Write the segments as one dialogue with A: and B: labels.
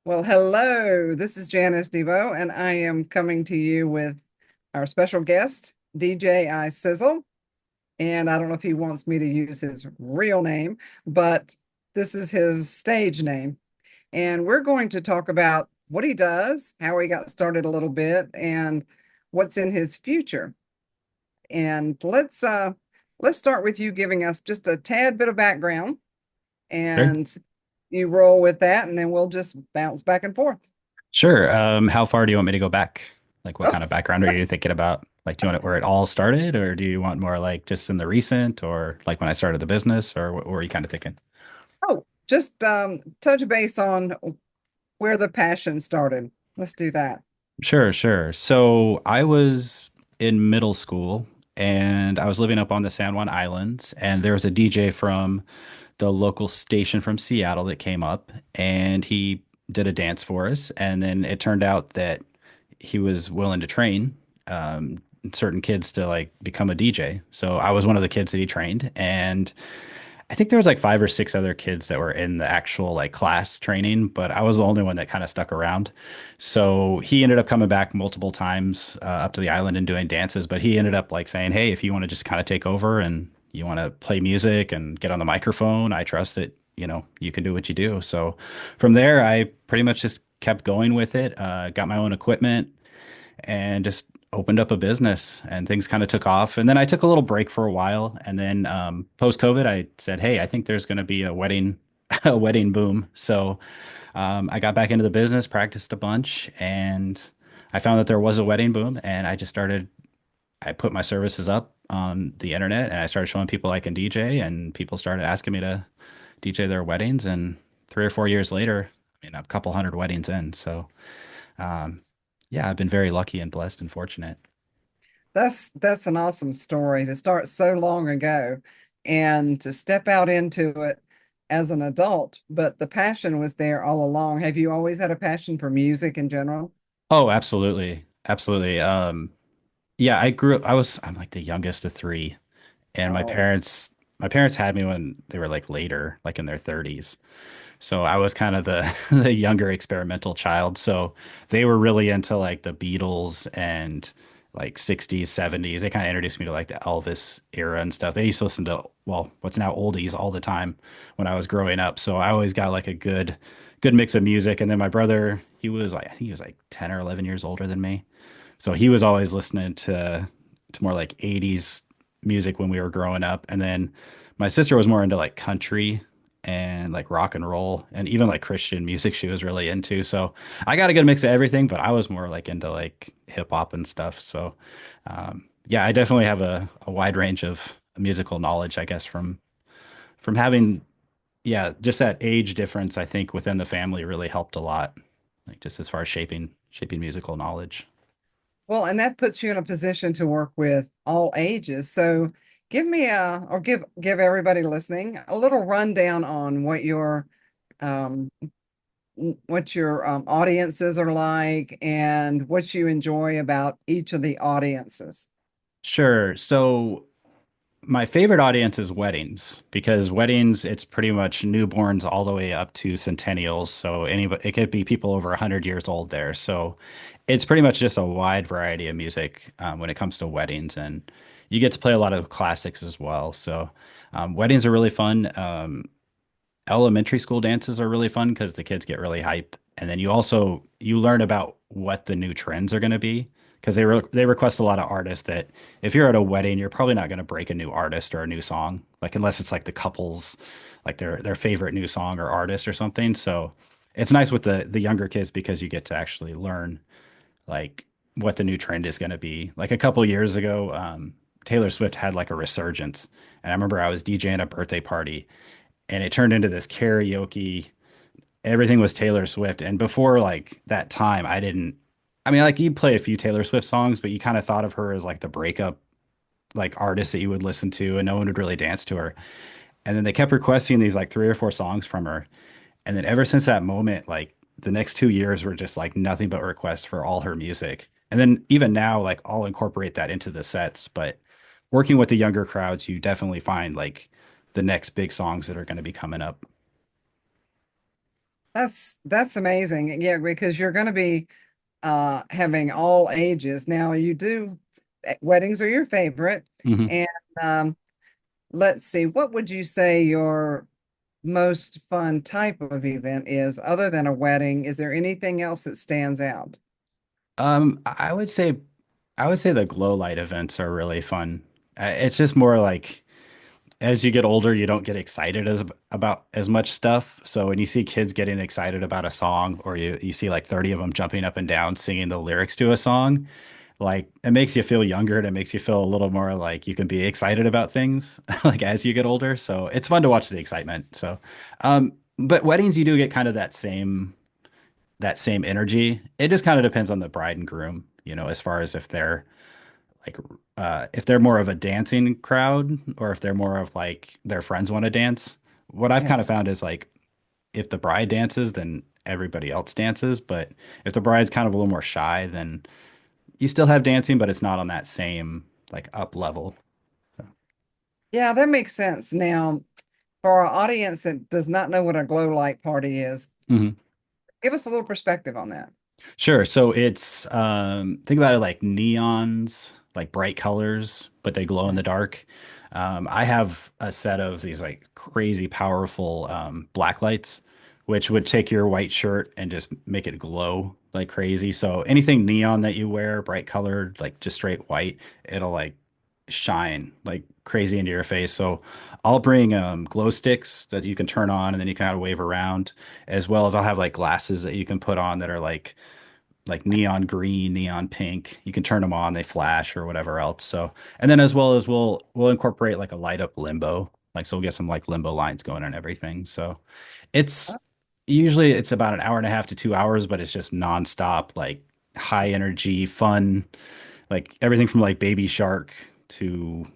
A: Well, hello. This is Janice Debo, and I am coming to you with our special guest, DJ iSizzle. And I don't know if he wants me to use his real name, but this is his stage name. And we're going to talk about what he does, how he got started a little bit, and what's in his future. And let's start with you giving us just a tad bit of background,
B: Sure.
A: and you roll with that, and then we'll just bounce back and forth.
B: Sure. How far do you want me to go back? Like, what
A: Oh,
B: kind of background are you thinking about? Like, do you want it where it all started, or do you want more like just in the recent, or like when I started the business, or what were you kind of thinking?
A: Oh, just touch base on where the passion started. Let's do that.
B: Sure, sure. So I was in middle school and I was living up on the San Juan Islands, and there was a DJ from the local station from Seattle that came up and he did a dance for us. And then it turned out that he was willing to train certain kids to like become a DJ. So I was one of the kids that he trained, and I think there was like five or six other kids that were in the actual like class training, but I was the only one that kind of stuck around. So he ended up coming back multiple times up to the island and doing dances, but he ended up like saying, "Hey, if you want to just kind of take over and you want to play music and get on the microphone, I trust that, you can do what you do." So from there, I pretty much just kept going with it, got my own equipment and just opened up a business, and things kind of took off. And then I took a little break for a while. And then post COVID, I said, "Hey, I think there's going to be a wedding, a wedding boom." So I got back into the business, practiced a bunch, and I found that there was a wedding boom. And I put my services up on the internet and I started showing people I can DJ, and people started asking me to DJ their weddings. And 3 or 4 years later, I mean, a couple hundred weddings in. So, um, yeah, I've been very lucky and blessed and fortunate.
A: That's an awesome story to start so long ago and to step out into it as an adult, but the passion was there all along. Have you always had a passion for music in general?
B: Oh, absolutely. Absolutely. Yeah, I'm like the youngest of three, and
A: Oh,
B: my parents had me when they were like later, like in their 30s. So I was kind of the the younger experimental child. So they were really into like the Beatles and like 60s, 70s. They kind of introduced me to like the Elvis era and stuff. They used to listen to, well, what's now oldies all the time when I was growing up. So I always got like a good mix of music. And then my brother, he was like, I think he was like 10 or 11 years older than me. So he was always listening to more like 80s music when we were growing up. And then my sister was more into like country and like rock and roll and even like Christian music she was really into. So I got a good mix of everything, but I was more like into like hip hop and stuff. So yeah, I definitely have a wide range of musical knowledge, I guess, from having, yeah, just that age difference, I think within the family really helped a lot. Like just as far as shaping musical knowledge.
A: well, and that puts you in a position to work with all ages. So give me or give everybody listening a little rundown on um, what your audiences are like and what you enjoy about each of the audiences.
B: Sure. So my favorite audience is weddings, because weddings, it's pretty much newborns all the way up to centennials. So anybody, it could be people over 100 years old there. So it's pretty much just a wide variety of music when it comes to weddings, and you get to play a lot of classics as well. So weddings are really fun. Elementary school dances are really fun because the kids get really hype, and then you learn about what the new trends are going to be, because they request a lot of artists that if you're at a wedding, you're probably not going to break a new artist or a new song, like unless it's like the couples, like their favorite new song or artist or something. So it's nice with the younger kids because you get to actually learn like what the new trend is going to be. Like a couple years ago, Taylor Swift had like a resurgence, and I remember I was DJing a birthday party and it turned into this karaoke. Everything was Taylor Swift. And before like that time, I mean, like you'd play a few Taylor Swift songs, but you kind of thought of her as like the breakup like artist that you would listen to, and no one would really dance to her. And then they kept requesting these like three or four songs from her. And then ever since that moment, like the next 2 years were just like nothing but requests for all her music. And then even now, like I'll incorporate that into the sets. But working with the younger crowds, you definitely find like the next big songs that are going to be coming up.
A: That's amazing. Yeah, because you're going to be having all ages. Now you do weddings are your favorite.
B: Hmm.
A: And let's see, what would you say your most fun type of event is other than a wedding? Is there anything else that stands out?
B: I would say the glow light events are really fun. It's just more like as you get older, you don't get excited about as much stuff. So when you see kids getting excited about a song, or you see like 30 of them jumping up and down singing the lyrics to a song, like it makes you feel younger and it makes you feel a little more like you can be excited about things like as you get older. So it's fun to watch the excitement. So, but weddings, you do get kind of that same energy. It just kind of depends on the bride and groom, as far as like if they're more of a dancing crowd or if they're more of like their friends want to dance. What I've
A: Yeah.
B: kind of found is like if the bride dances, then everybody else dances. But if the bride's kind of a little more shy, then you still have dancing, but it's not on that same like up level.
A: Yeah, that makes sense. Now, for our audience that does not know what a glow light party is,
B: Mhm.
A: give us a little perspective on that.
B: Sure. So it's think about it like neons, like bright colors, but they glow in the dark. I have a set of these like crazy powerful black lights, which would take your white shirt and just make it glow like crazy. So anything neon that you wear, bright colored, like just straight white, it'll like shine like crazy into your face. So I'll bring glow sticks that you can turn on and then you can kind of wave around, as well as I'll have like glasses that you can put on that are like neon green, neon pink. You can turn them on, they flash or whatever else. So, and then as well as we'll incorporate like a light up limbo. Like so we'll get some like limbo lines going and everything. So it's usually it's about an hour and a half to 2 hours, but it's just nonstop, like high energy, fun, like everything from like Baby Shark to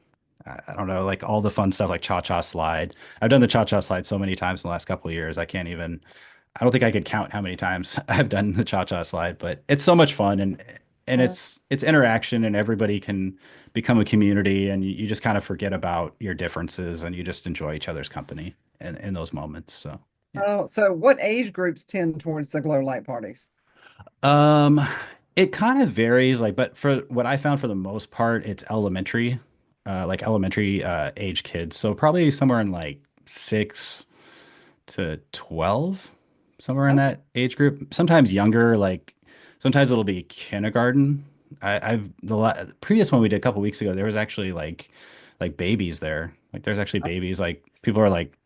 B: I don't know, like all the fun stuff like Cha Cha Slide. I've done the Cha Cha Slide so many times in the last couple of years. I don't think I could count how many times I've done the cha-cha slide, but it's so much fun and
A: Uh,
B: it's interaction and everybody can become a community and you just kind of forget about your differences and you just enjoy each other's company in those moments. So yeah.
A: oh, so what age groups tend towards the glow light parties?
B: Um, it kind of varies, like, but for what I found for the most part, it's elementary, like elementary age kids. So probably somewhere in like 6 to 12, somewhere in
A: Okay.
B: that age group. Sometimes younger, like sometimes it'll be kindergarten. I've previous one we did a couple weeks ago, there was actually like babies there. Like there's actually babies. Like people are like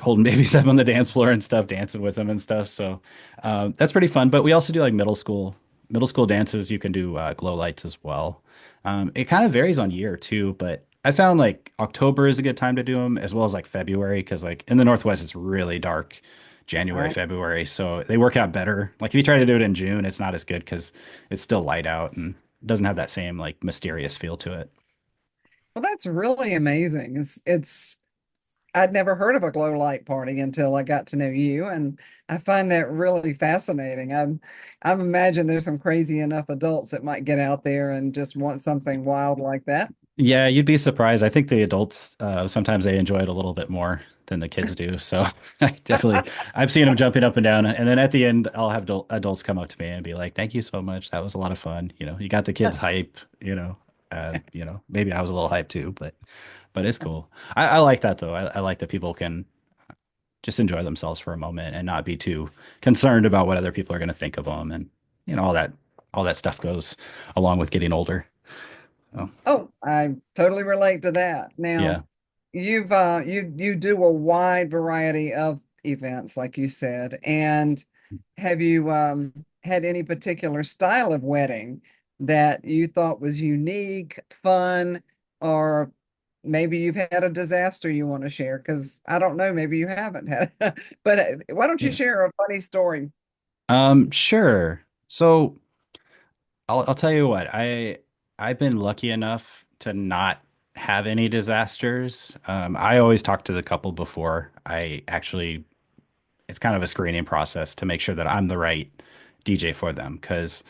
B: holding babies up on the dance floor and stuff, dancing with them and stuff. So that's pretty fun. But we also do like middle school dances. You can do glow lights as well. It kind of varies on year too, but I found like October is a good time to do them as well as like February because like in the Northwest it's really dark. January,
A: Oh,
B: February, so they work out better. Like if you try to do it in June, it's not as good because it's still light out and doesn't have that same like mysterious feel to it.
A: well, that's really amazing. I'd never heard of a glow light party until I got to know you, and I find that really fascinating. I'm imagine there's some crazy enough adults that might get out there and just want something wild like that.
B: Yeah, you'd be surprised. I think the adults sometimes they enjoy it a little bit more than the kids do. So I've seen them jumping up and down, and then at the end, I'll have adults come up to me and be like, "Thank you so much. That was a lot of fun. You got the kids hype. Maybe I was a little hype too, but it's cool. I like that though. I like that people can just enjoy themselves for a moment and not be too concerned about what other people are going to think of them, and all that stuff goes along with getting older. So
A: Oh, I totally relate to that.
B: yeah.
A: Now, you do a wide variety of events, like you said, and have you had any particular style of wedding that you thought was unique, fun, or maybe you've had a disaster you want to share? Because I don't know, maybe you haven't had, but why don't you
B: Yeah.
A: share a funny story?
B: Sure. So I'll tell you what, I've been lucky enough to not have any disasters. I always talk to the couple before I actually, it's kind of a screening process to make sure that I'm the right DJ for them. Because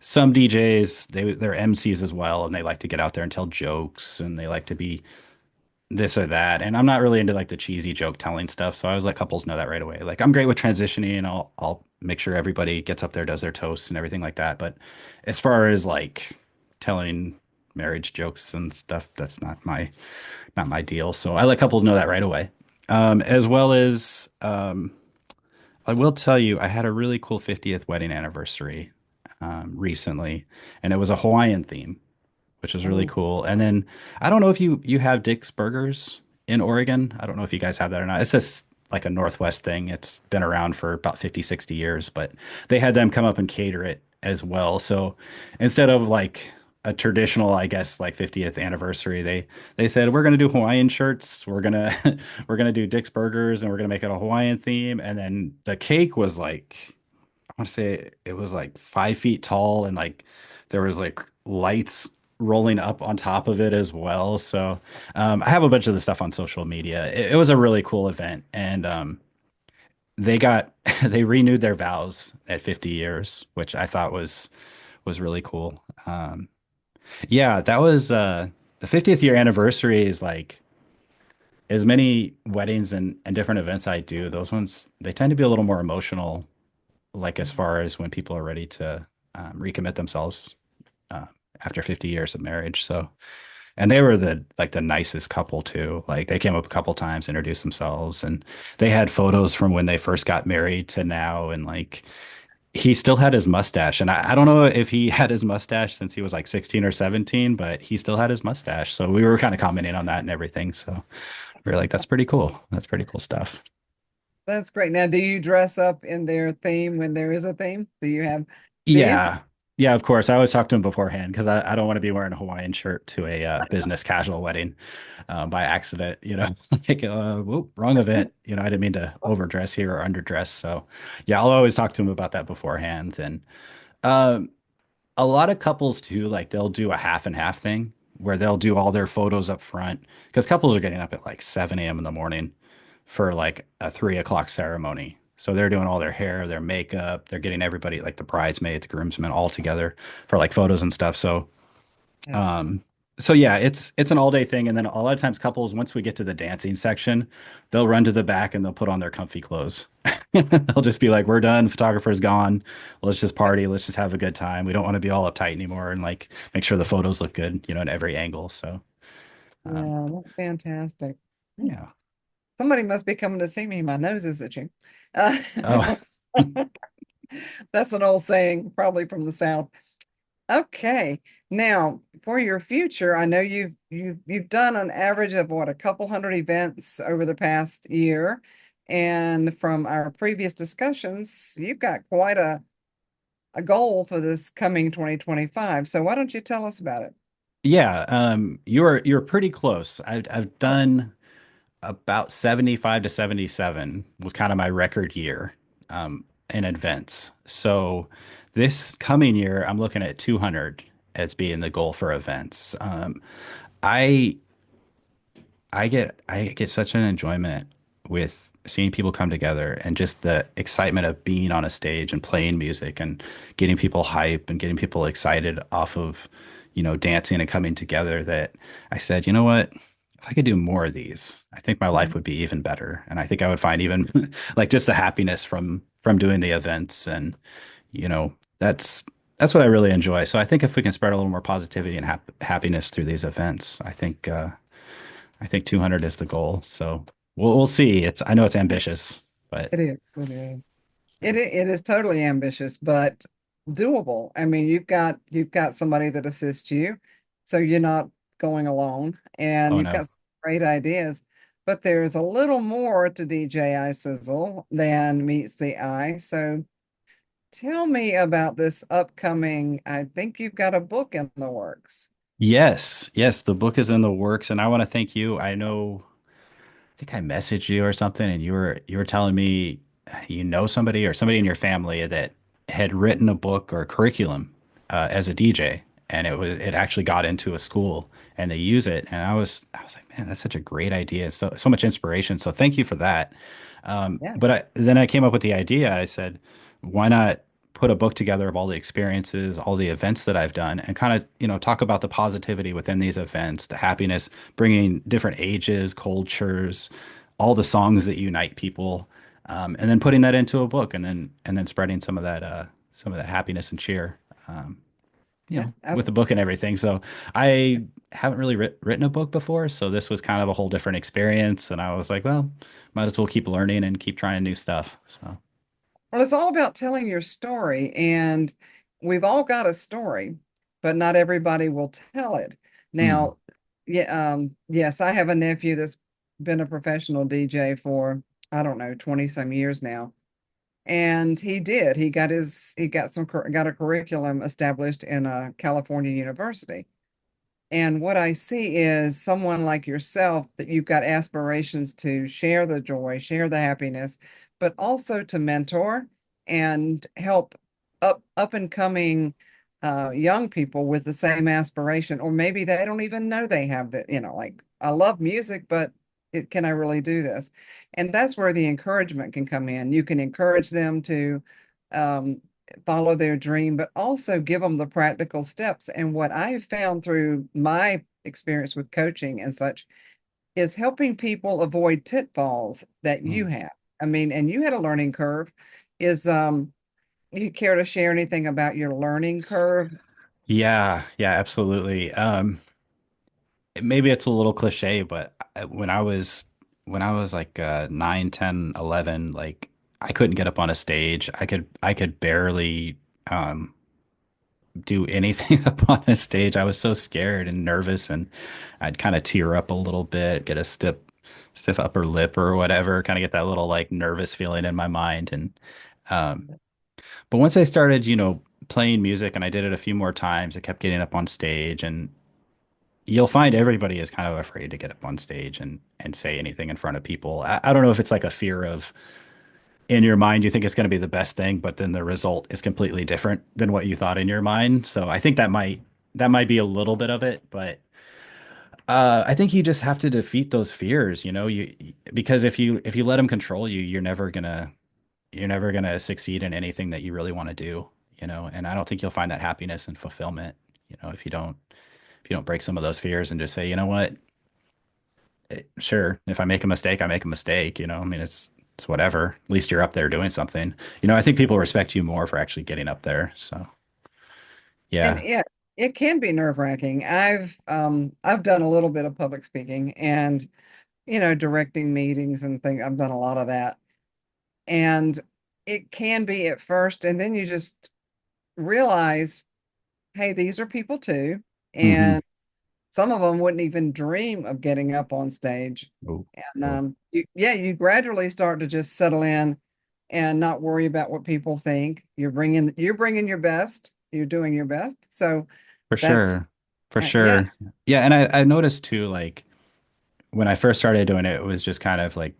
B: some DJs, they're MCs as well, and they like to get out there and tell jokes, and they like to be this or that. And I'm not really into like the cheesy joke telling stuff. So I was let couples know that right away. Like I'm great with transitioning and I'll make sure everybody gets up there, does their toasts and everything like that. But as far as like telling marriage jokes and stuff, that's not my deal. So I let couples know that right away. As well as I will tell you, I had a really cool 50th wedding anniversary recently, and it was a Hawaiian theme, which was really
A: Oh,
B: cool. And then I don't know if you have Dick's Burgers in Oregon. I don't know if you guys have that or not. It's just like a Northwest thing. It's been around for about 50, 60 years, but they had them come up and cater it as well. So instead of like a traditional, I guess, like 50th anniversary, they said we're gonna do Hawaiian shirts, we're gonna we're gonna do Dick's Burgers, and we're gonna make it a Hawaiian theme. And then the cake was like I want to say it was like 5 feet tall and like there was like lights rolling up on top of it as well. So I have a bunch of the stuff on social media. It was a really cool event, and they got they renewed their vows at 50 years, which I thought was really cool. Yeah, that was the 50th year anniversary is like as many weddings and different events I do, those ones they tend to be a little more emotional like as far as when people are ready to recommit themselves uh, after 50 years of marriage. So, and they were the like the nicest couple too. Like they came up a couple times, introduced themselves, and they had photos from when they first got married to now. And like he still had his mustache, and I don't know if he had his mustache since he was like 16 or 17, but he still had his mustache. So we were kind of commenting on that and everything. So we were like, that's pretty cool. That's pretty cool stuff.
A: that's great. Now, do you dress up in their theme when there is a theme? Do you?
B: Yeah. Yeah, of course. I always talk to him beforehand because I don't want to be wearing a Hawaiian shirt to a business casual wedding by accident, you know, like, whoop, wrong event. You know, I didn't mean to overdress here or underdress. So, yeah, I'll always talk to him about that beforehand. And um, a lot of couples too, like they'll do a half and half thing where they'll do all their photos up front because couples are getting up at like 7 a.m. in the morning for like a 3 o'clock ceremony. So they're doing all their hair, their makeup, they're getting everybody like the bridesmaid, the groomsmen all together for like photos and stuff.
A: Yeah.
B: Um, so yeah, it's an all day thing. And then a lot of times couples, once we get to the dancing section, they'll run to the back and they'll put on their comfy clothes. They'll just be like, we're done, photographer's gone. Let's just party, let's just have a good time. We don't want to be all uptight anymore and like make sure the photos look good, you know, in every angle. So um,
A: Yeah, that's fantastic. Hmm.
B: yeah.
A: Somebody must be coming to see me. My nose is itching. Uh,
B: Oh,
A: that's an old saying, probably from the South. Okay. Now, for your future, I know you've done an average of what, a couple hundred events over the past year. And from our previous discussions, you've got quite a goal for this coming 2025. So why don't you tell us about it?
B: yeah, you're pretty close. I've done about 75 to 77 was kind of my record year in events. So this coming year, I'm looking at 200 as being the goal for events. I I get such an enjoyment with seeing people come together and just the excitement of being on a stage and playing music and getting people hype and getting people excited off of, you know, dancing and coming together that I said, you know what? If I could do more of these, I think my life
A: Mhm.
B: would be even better. And I think I would find even like just the happiness from doing the events and, you know, that's what I really enjoy. So I think if we can spread a little more positivity and happiness through these events, I think 200 is the goal. So we'll see. I know it's ambitious, but
A: It is. It is. It is totally ambitious, but doable. I mean, you've got somebody that assists you, so you're not going alone, and
B: oh
A: you've
B: no.
A: got some great ideas. But there's a little more to DJ iSizzle than meets the eye. So tell me about this upcoming, I think you've got a book in the works.
B: Yes, yes, the book is in the works, and I want to thank you. I know, I think I messaged you or something, and you were telling me you know somebody or somebody in your family that had written a book or a curriculum as a DJ, and it actually got into a school and they use it, and I was like, man, that's such a great idea, so much inspiration. So thank you for that.
A: Yeah.
B: But then I came up with the idea. I said, why not put a book together of all the experiences, all the events that I've done, and kind of, talk about the positivity within these events, the happiness, bringing different ages, cultures, all the songs that unite people, and then putting that into a book, and then spreading some of that happiness and cheer. Um,
A: Yeah.
B: with the book and everything. So I haven't really written a book before, so this was kind of a whole different experience. And I was like, well, might as well keep learning and keep trying new stuff. So,
A: Well, it's all about telling your story, and we've all got a story, but not everybody will tell it.
B: mm,
A: Now, yeah, yes, I have a nephew that's been a professional DJ for, I don't know, 20 some years now. And he did. He got got a curriculum established in a California university. And what I see is someone like yourself that you've got aspirations to share the joy, share the happiness, but also to mentor and help up and coming young people with the same aspiration, or maybe they don't even know they have that, like I love music, but can I really do this? And that's where the encouragement can come in. You can encourage them to um, follow their dream, but also give them the practical steps. And what I've found through my experience with coaching and such is helping people avoid pitfalls that you
B: mm.
A: have. I mean, and you had a learning curve. Is you care to share anything about your learning curve?
B: Yeah, yeah, absolutely. Maybe it's a little cliche, but when I was like 9, 10, 11, like I couldn't get up on a stage. I could barely um do anything up on a stage. I was so scared and nervous, and I'd kind of tear up a little bit, get a stiff upper lip or whatever, kind of get that little like nervous feeling in my mind. And um, but once I started, playing music, and I did it a few more times, I kept getting up on stage, and you'll find everybody is kind of afraid to get up on stage and say anything in front of people. I don't know if it's like a fear of in your mind you think it's going to be the best thing, but then the result is completely different than what you thought in your mind. So I think that might be a little bit of it, but I think you just have to defeat those fears, because if you let them control you, you're never gonna succeed in anything that you really want to do, and I don't think you'll find that happiness and fulfillment, if you don't break some of those fears and just say, you know what, sure, if I make a mistake, I make a mistake, I mean, it's whatever. At least you're up there doing something. I think people respect you more for actually getting up there. So,
A: And
B: yeah.
A: yeah, it can be nerve-wracking. I've done a little bit of public speaking and directing meetings and things. I've done a lot of that. And it can be at first, and then you just realize, hey, these are people too.
B: Hmm.
A: And some of them wouldn't even dream of getting up on stage.
B: Oh,
A: And
B: oh,
A: you gradually start to just settle in and not worry about what people think. You're bringing your best. You're doing your best. So
B: for
A: that's
B: sure. For
A: yeah,
B: sure. Yeah. And I noticed too, like when I first started doing it, it was just kind of like,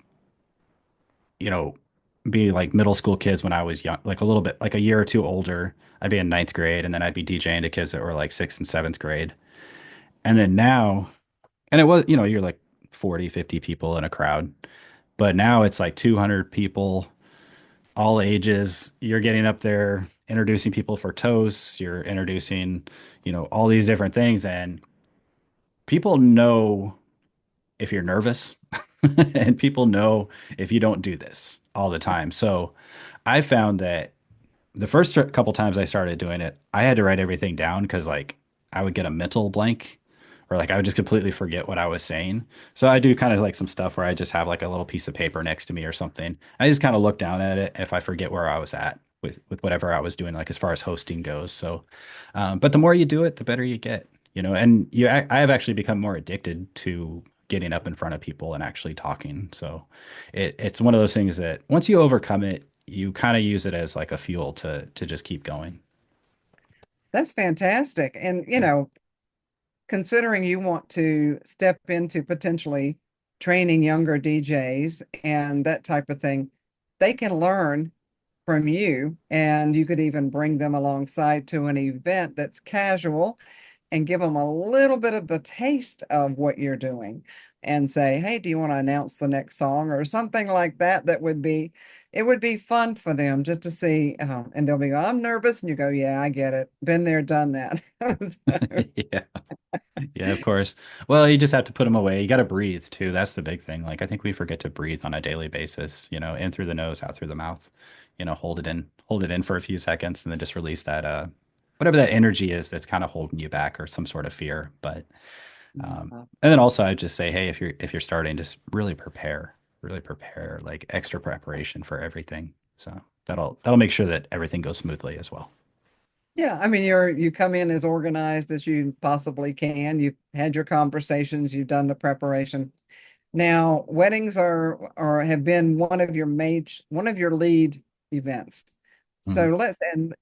B: you know, be like middle school kids when I was young, like a little bit, like a year or two older. I'd be in ninth grade, and then I'd be DJing to kids that were like sixth and seventh grade. And then now, and it was, you're like 40, 50 people in a crowd. But now it's like 200 people, all ages. You're getting up there, introducing people for toasts. You're introducing, all these different things. And people know if you're nervous, and people know if you don't do this all the time. So I found that the first couple times I started doing it, I had to write everything down because like I would get a mental blank, or like I would just completely forget what I was saying. So I do kind of like some stuff where I just have like a little piece of paper next to me or something. I just kind of look down at it if I forget where I was at with whatever I was doing, like as far as hosting goes. So, but the more you do it, the better you get, and I have actually become more addicted to getting up in front of people and actually talking. So it's one of those things that once you overcome it, you kind of use it as like a fuel to just keep going.
A: that's fantastic. And considering you want to step into potentially training younger DJs and that type of thing, they can learn from you, and you could even bring them alongside to an event that's casual and give them a little bit of the taste of what you're doing. and say, "Hey, do you want to announce the next song?" or something like that. It would be fun for them just to see. And they'll be, "I'm nervous," and you go, "Yeah, I get it. Been there, done that." So,
B: Yeah. Yeah, of course. Well, you just have to put them away. You got to breathe too. That's the big thing. Like I think we forget to breathe on a daily basis, in through the nose, out through the mouth. Hold it in for a few seconds and then just release that whatever that energy is that's kind of holding you back or some sort of fear. But
A: yeah.
B: and then also I'd just say, hey, if you're starting, just really prepare like extra preparation for everything. So that'll make sure that everything goes smoothly as well.
A: Yeah, I mean, you come in as organized as you possibly can. You've had your conversations, you've done the preparation. Now, weddings are have been one of your lead events.
B: Mhm.
A: So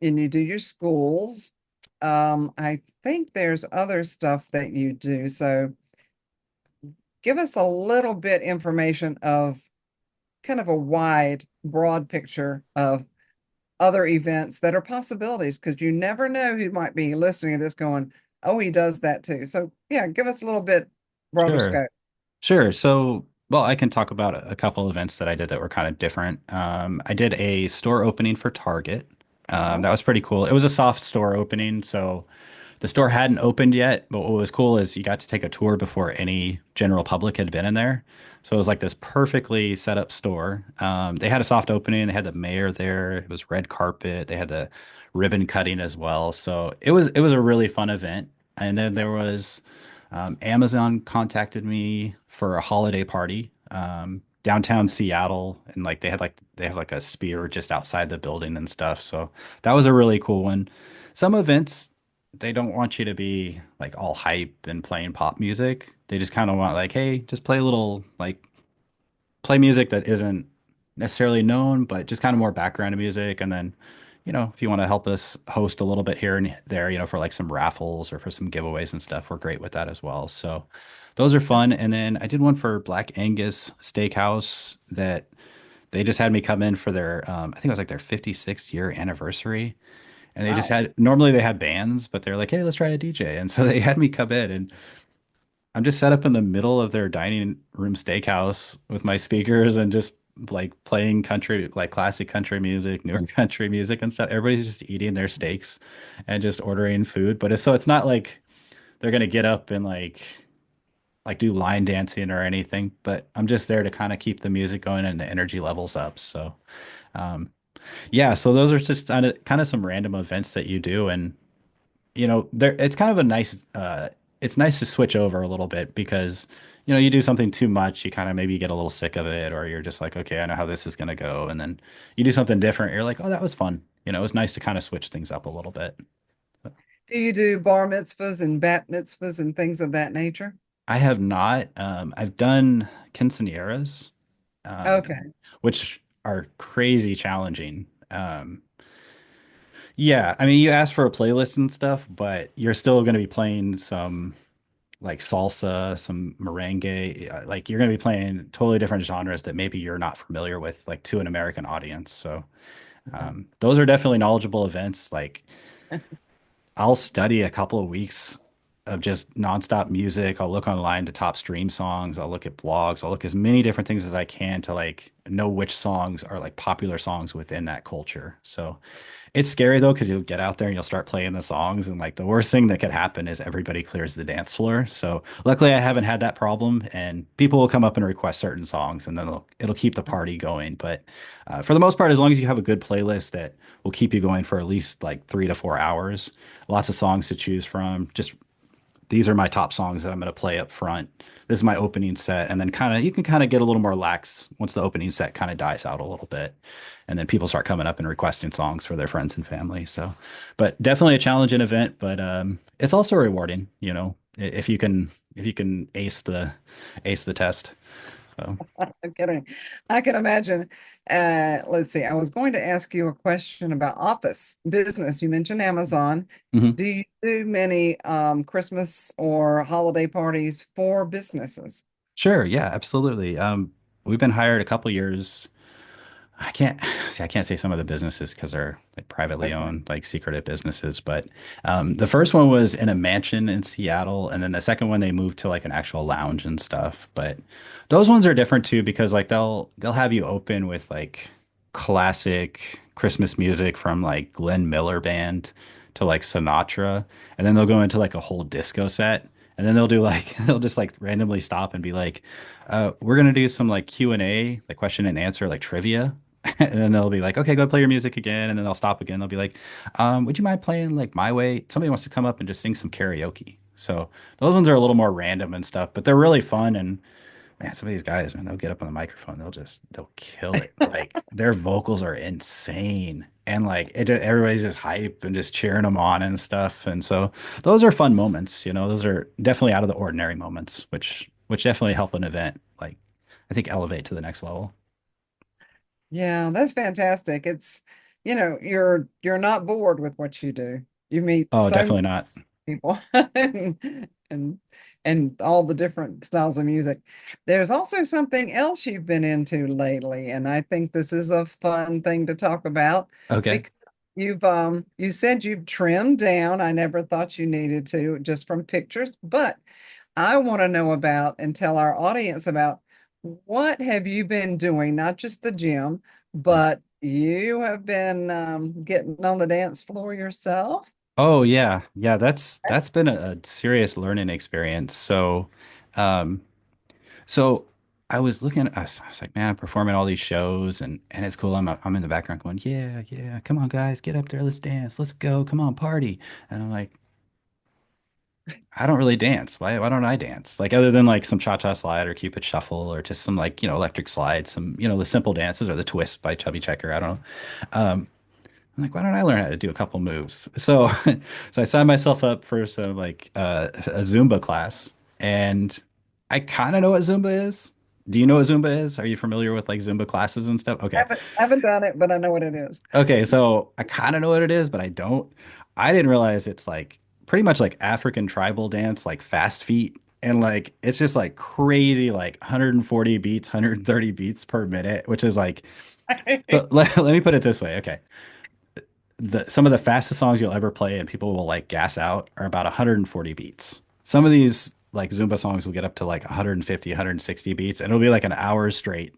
A: and you do your schools. I think there's other stuff that you do. So give us a little bit information of kind of a wide, broad picture of other events that are possibilities because you never know who might be listening to this going, "Oh, he does that too." So yeah, give us a little bit broader
B: Sure.
A: scope.
B: Sure. So, well, I can talk about a couple events that I did that were kind of different. I did a store opening for Target.
A: Oh,
B: That was pretty cool. It was a soft store opening, so the store hadn't opened yet, but what was cool is you got to take a tour before any general public had been in there. So it was like this perfectly set up store. They had a soft opening. They had the mayor there. It was red carpet. They had the ribbon cutting as well. So it was a really fun event. And then there was Amazon contacted me for a holiday party downtown Seattle, and like they have like a spear just outside the building and stuff. So that was a really cool one. Some events they don't want you to be like all hype and playing pop music. They just kind of want like, hey, just play a little like play music that isn't necessarily known, but just kind of more background music. And then, if you want to help us host a little bit here and there, for like some raffles or for some giveaways and stuff, we're great with that as well. So those are fun. And then I did one for Black Angus Steakhouse that they just had me come in for their, I think it was like their 56th year anniversary. And they just
A: wow.
B: normally they had bands, but they're like, hey, let's try a DJ. And so they had me come in and I'm just set up in the middle of their dining room steakhouse with my speakers and just like playing country, like classic country music, newer country music and stuff. Everybody's just eating their steaks and just ordering food. But it's not like they're gonna get up and like do line dancing or anything. But I'm just there to kind of keep the music going and the energy levels up. So um, yeah, so those are just kind of some random events that you do, and there it's kind of a nice it's nice to switch over a little bit because you do something too much, you kind of maybe get a little sick of it, or you're just like, okay, I know how this is going to go, and then you do something different, you're like, oh, that was fun. It was nice to kind of switch things up a little bit.
A: Do you do bar mitzvahs and bat mitzvahs and things of that nature?
B: I have not. I've done quinceañeras,
A: Okay.
B: which are crazy challenging. Yeah, I mean, you ask for a playlist and stuff, but you're still going to be playing some like salsa, some merengue. Like you're going to be playing totally different genres that maybe you're not familiar with, like to an American audience. So those are definitely knowledgeable events. Like I'll study a couple of weeks of just nonstop music. I'll look online to top stream songs. I'll look at blogs. I'll look as many different things as I can to like know which songs are like popular songs within that culture. So it's scary though, because you'll get out there and you'll start playing the songs, and like the worst thing that could happen is everybody clears the dance floor. So luckily, I haven't had that problem, and people will come up and request certain songs, and then it'll keep the party going. But for the most part, as long as you have a good playlist that will keep you going for at least like 3 to 4 hours, lots of songs to choose from, just these are my top songs that I'm going to play up front. This is my opening set. And then you can kind of get a little more lax once the opening set kind of dies out a little bit. And then people start coming up and requesting songs for their friends and family. So, but definitely a challenging event, but it's also rewarding, if you can ace the test. So,
A: I'm kidding. I can imagine. Let's see. I was going to ask you a question about office business. You mentioned Amazon.
B: mhm.
A: Do you do many Christmas or holiday parties for businesses?
B: Sure. Yeah, absolutely. We've been hired a couple years. I can't see. I can't say some of the businesses because they're like
A: It's
B: privately
A: okay.
B: owned, like secretive businesses. But the first one was in a mansion in Seattle, and then the second one they moved to like an actual lounge and stuff. But those ones are different too because like they'll have you open with like classic Christmas music from like Glenn Miller Band to like Sinatra, and then they'll go into like a whole disco set. And then they'll do like they'll just like randomly stop and be like, we're gonna do some like Q&A, like question and answer, like trivia. And then they'll be like, okay, go play your music again. And then they'll stop again. They'll be like, would you mind playing like My Way? Somebody wants to come up and just sing some karaoke. So those ones are a little more random and stuff, but they're really fun. And man, some of these guys, man, they'll get up on the microphone. They'll kill it. Like their vocals are insane. And like everybody's just hype and just cheering them on and stuff. And so those are fun moments, those are definitely out of the ordinary moments, which definitely help an event, like I think elevate to the next level.
A: Yeah, that's fantastic. It's, you're not bored with what you do. You meet
B: Oh,
A: so many
B: definitely not.
A: people and and all the different styles of music. There's also something else you've been into lately, and I think this is a fun thing to talk about
B: Okay.
A: because you said you've trimmed down. I never thought you needed to just from pictures, but I want to know about and tell our audience about what have you been doing, not just the gym, but you have been getting on the dance floor yourself.
B: Oh yeah. Yeah, that's been a serious learning experience. Um so I was I was like, man, I'm performing all these shows and it's cool. I'm in the background going, yeah, yeah, come on guys, get up there, let's dance, let's go, come on, party. And I'm like, I don't really dance. Why don't I dance? Like other than like some cha-cha slide or Cupid shuffle or just some like, electric slide, some, the simple dances or the twist by Chubby Checker. I don't know. I'm like, why don't I learn how to do a couple moves? So, so I signed myself up for some like a Zumba class, and I kind of know what Zumba is. Do you know what Zumba is? Are you familiar with like Zumba classes and stuff? Okay.
A: I haven't done it, but I know what it is.
B: Okay, so I kind of know what it is, but I don't. I didn't realize it's like pretty much like African tribal dance, like fast feet. And like it's just like crazy, like 140 beats, 130 beats per minute, which is like, but let me put it this way. Okay. Some of the fastest songs you'll ever play and people will like gas out are about 140 beats. Some of these like Zumba songs will get up to like 150, 160 beats, and it'll be like an hour straight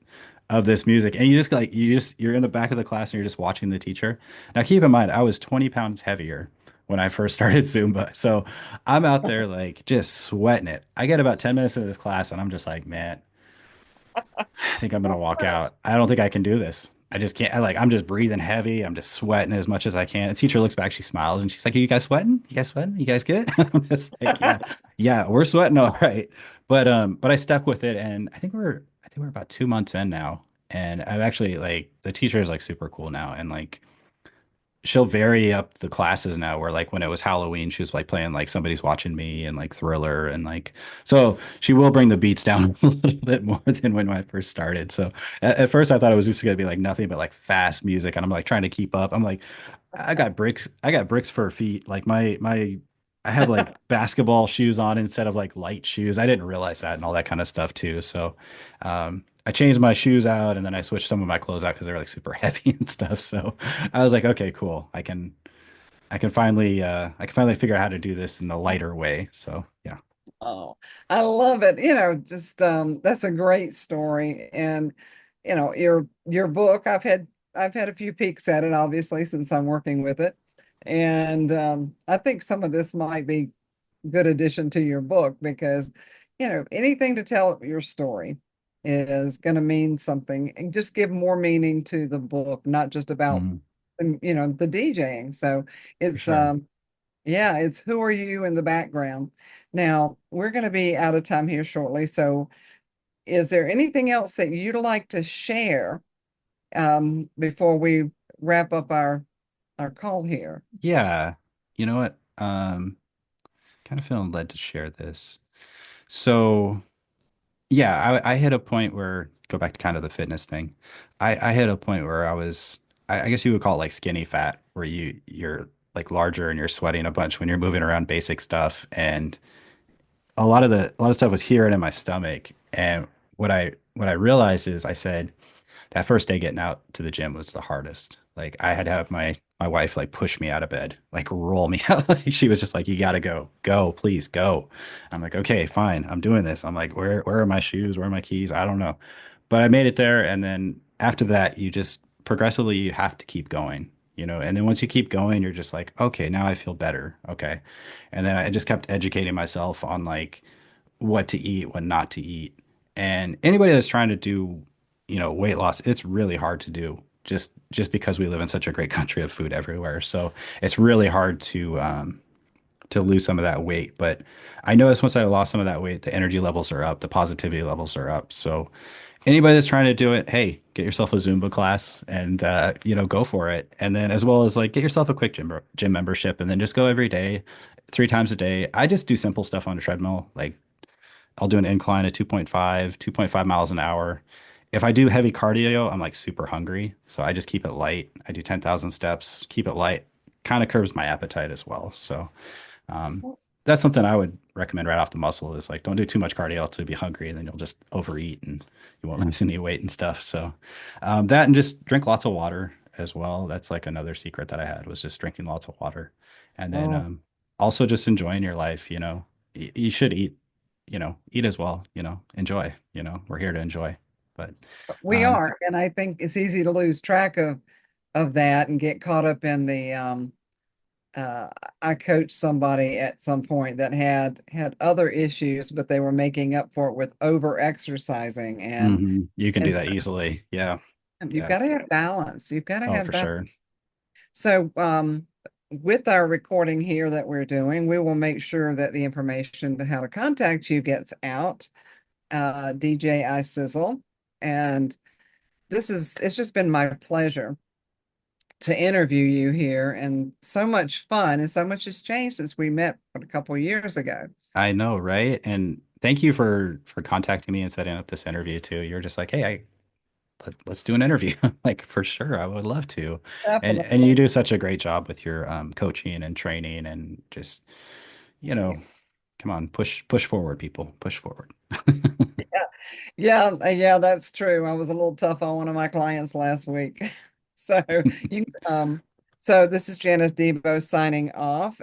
B: of this music. And you're in the back of the class and you're just watching the teacher. Now keep in mind, I was 20 pounds heavier when I first started Zumba. So I'm out there like just sweating it. I get about 10 minutes into this class and I'm just like, man, I think I'm gonna walk out. I don't think I can do this. I just can't. I'm just breathing heavy. I'm just sweating as much as I can. The teacher looks back, she smiles, and she's like, "Are you guys sweating? You guys sweating? You guys good?" I'm just like, "Yeah, yeah, we're sweating, all right." But I stuck with it, and I think we're about 2 months in now, and I've actually like the teacher is like super cool now, and like she'll vary up the classes now where like when it was Halloween, she was like playing like Somebody's Watching Me and like Thriller and like so she will bring the beats down a little bit more than when I first started. So at first I thought it was just gonna be like nothing but like fast music and I'm like trying to keep up. I'm like, I got bricks for feet. Like my I have like basketball shoes on instead of like light shoes. I didn't realize that and all that kind of stuff too. So I changed my shoes out and then I switched some of my clothes out because they were like super heavy and stuff. So I was like, okay, cool. I can finally figure out how to do this in a lighter way. So yeah.
A: Oh, I love it. Just that's a great story. And your book, I've had a few peeks at it, obviously, since I'm working with it. And I think some of this might be good addition to your book because, anything to tell your story is going to mean something and just give more meaning to the book, not just about,
B: Mhm,
A: the DJing. So
B: for
A: it's
B: sure.
A: yeah, it's who are you in the background. Now, we're going to be out of time here shortly. So, is there anything else that you'd like to share before we wrap up our call here?
B: Yeah. You know what? Kind of feeling led to share this. So yeah, I hit a point where go back to kind of the fitness thing. I hit a point where I guess you would call it like skinny fat, where you're like larger and you're sweating a bunch when you're moving around basic stuff. And a lot of stuff was here and in my stomach. And what I realized is I said, that first day getting out to the gym was the hardest. Like I had to have my wife like push me out of bed, like roll me out. Like she was just like, "You gotta go, go, please go." I'm like, "Okay, fine, I'm doing this." I'm like, "Where are my shoes? Where are my keys? I don't know." But I made it there, and then after that, you just progressively you have to keep going, you know. And then once you keep going, you're just like, "Okay, now I feel better." Okay, and then I just kept educating myself on like what to eat, what not to eat. And anybody that's trying to do, you know, weight loss, it's really hard to do just because we live in such a great country of food everywhere. So it's really hard to lose some of that weight. But I noticed once I lost some of that weight, the energy levels are up, the positivity levels are up. So anybody that's trying to do it, hey, get yourself a Zumba class and you know, go for it. And then as well as like get yourself a quick gym membership and then just go every day, 3 times a day. I just do simple stuff on a treadmill, like I'll do an incline at 2.5 miles an hour. If I do heavy cardio, I'm like super hungry. So I just keep it light. I do 10,000 steps, keep it light, kind of curbs my appetite as well. So um, that's something I would recommend right off the muscle is like don't do too much cardio to be hungry and then you'll just overeat and you won't lose any weight and stuff. So that and just drink lots of water as well. That's like another secret that I had was just drinking lots of water. And then
A: Oh,
B: also just enjoying your life, you know. You should eat, you know, eat as well, you know, enjoy, you know, we're here to enjoy. But
A: we
B: um,
A: are, and I think it's easy to lose track of that and get caught up in the uh I coached somebody at some point that had other issues, but they were making up for it with over exercising
B: you can do
A: and
B: that
A: so
B: easily. Yeah.
A: you've
B: Yeah.
A: got to have balance. You've got to
B: Oh,
A: have
B: for
A: balance.
B: sure.
A: So with our recording here that we're doing, we will make sure that the information to how to contact you gets out. DJ iSizzle. And it's just been my pleasure to interview you here and so much fun and so much has changed since we met a couple of years ago.
B: I know, right? And thank you for contacting me and setting up this interview too. You're just like, hey, let's do an interview. Like for sure, I would love to. And you
A: Definitely.
B: do such a great job with your coaching and training and just, you know, come on, push forward, people, push forward.
A: Yeah, yeah, that's true. I was a little tough on one of my clients last week. So you so this is Janice Debo signing off.